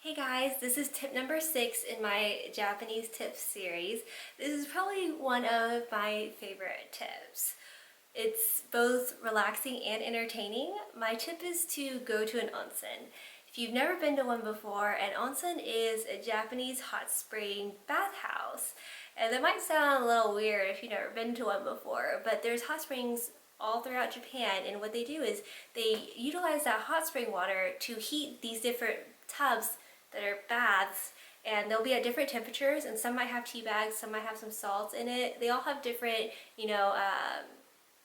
Hey guys, this is tip number 6 in my Japanese tips series. This is probably one of my favorite tips. It's both relaxing and entertaining. My tip is to go to an onsen. If you've never been to one before, an onsen is a Japanese hot spring bathhouse. And that might sound a little weird if you've never been to one before, but there's hot springs all throughout Japan, and what they do is they utilize that hot spring water to heat these different tubs that are baths, and they'll be at different temperatures, and some might have tea bags, some might have some salts in it. They all have different,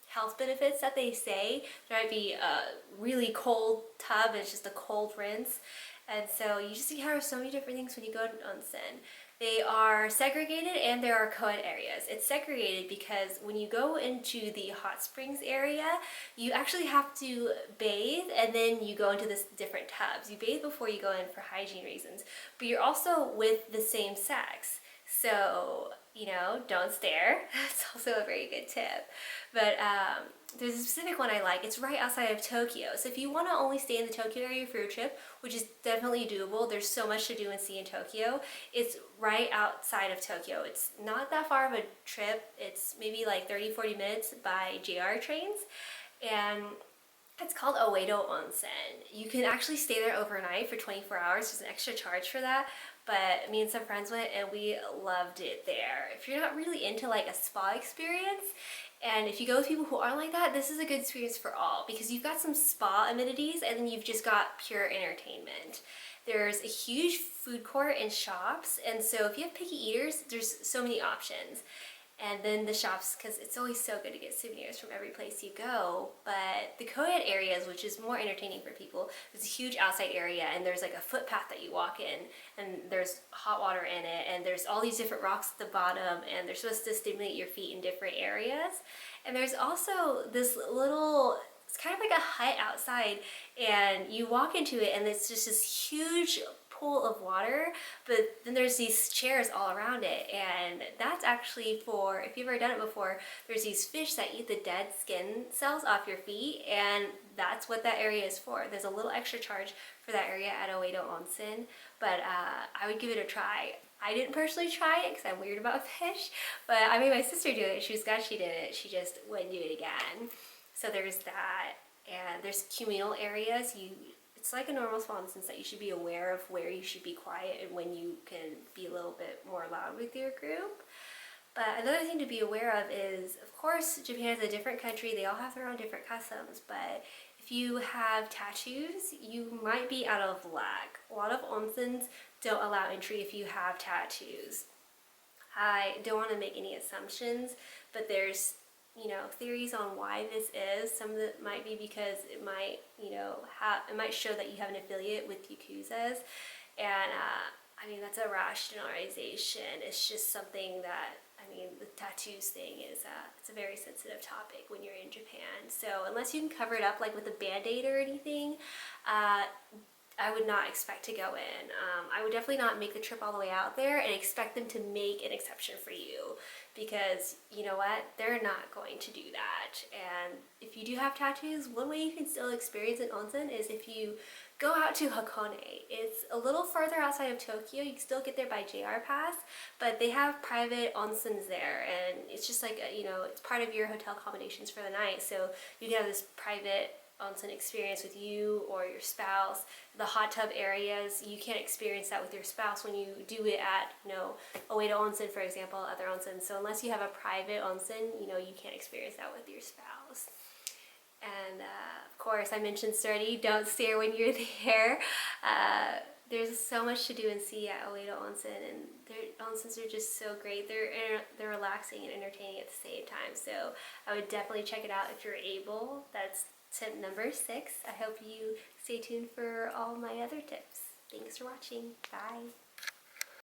health benefits that they say. There might be a really cold tub, and it's just a cold rinse. And so you just encounter so many different things when you go to onsen. They are segregated and there are co-ed areas. It's segregated because when you go into the hot springs area, you actually have to bathe and then you go into this different tubs. You bathe before you go in for hygiene reasons, but you're also with the same sex. So, don't stare. That's also a very good tip. But there's a specific one I like. It's right outside of Tokyo. So if you want to only stay in the Tokyo area for your trip, which is definitely doable, there's so much to do and see in Tokyo. It's right outside of Tokyo. It's not that far of a trip. It's maybe like 30-40 minutes by JR trains. And it's called Oedo Onsen. You can actually stay there overnight for 24 hours. There's an extra charge for that, but me and some friends went and we loved it there. If you're not really into like a spa experience, and if you go with people who aren't like that, this is a good experience for all because you've got some spa amenities and then you've just got pure entertainment. There's a huge food court and shops, and so if you have picky eaters, there's so many options. And then the shops, because it's always so good to get souvenirs from every place you go. But the co-ed areas, which is more entertaining for people, there's a huge outside area and there's like a footpath that you walk in and there's hot water in it and there's all these different rocks at the bottom and they're supposed to stimulate your feet in different areas. And there's also this little, it's kind of like a hut outside, and you walk into it and it's just this huge pool of water, but then there's these chairs all around it, and that's actually for, if you've ever done it before, there's these fish that eat the dead skin cells off your feet, and that's what that area is for. There's a little extra charge for that area at Oedo Onsen, but I would give it a try. I didn't personally try it because I'm weird about fish, but I made my sister do it. She was glad she did it. She just wouldn't do it again. So there's that, and there's communal areas. It's like a normal spa in the sense that you should be aware of where you should be quiet and when you can be a little bit more loud with your group. But another thing to be aware of is, of course, Japan is a different country. They all have their own different customs, but if you have tattoos, you might be out of luck. A lot of onsens don't allow entry if you have tattoos. I don't want to make any assumptions, but there's theories on why this is. Some of it might be because it might, it might show that you have an affiliate with Yakuzas, and that's a rash generalization. It's just something that, the tattoos thing is, it's a very sensitive topic when you're in Japan. So unless you can cover it up like with a band-aid or anything, I would not expect to go in. I would definitely not make the trip all the way out there and expect them to make an exception for you, because you know what? They're not going to do that. And if you do have tattoos, one way you can still experience an onsen is if you go out to Hakone. It's a little further outside of Tokyo. You can still get there by JR Pass, but they have private onsens there, and it's just like, it's part of your hotel accommodations for the night. So you can have this private onsen experience with you or your spouse. The hot tub areas, you can't experience that with your spouse when you do it at, Oedo Onsen, for example, other onsens. So unless you have a private onsen, you can't experience that with your spouse. And of course, I mentioned already, don't stare when you're there. There's so much to do and see at Oedo Onsen, and their onsens are just so great. They're relaxing and entertaining at the same time. So I would definitely check it out if you're able. That's tip number 6. I hope you stay tuned for all my other tips. Thanks for watching. Bye.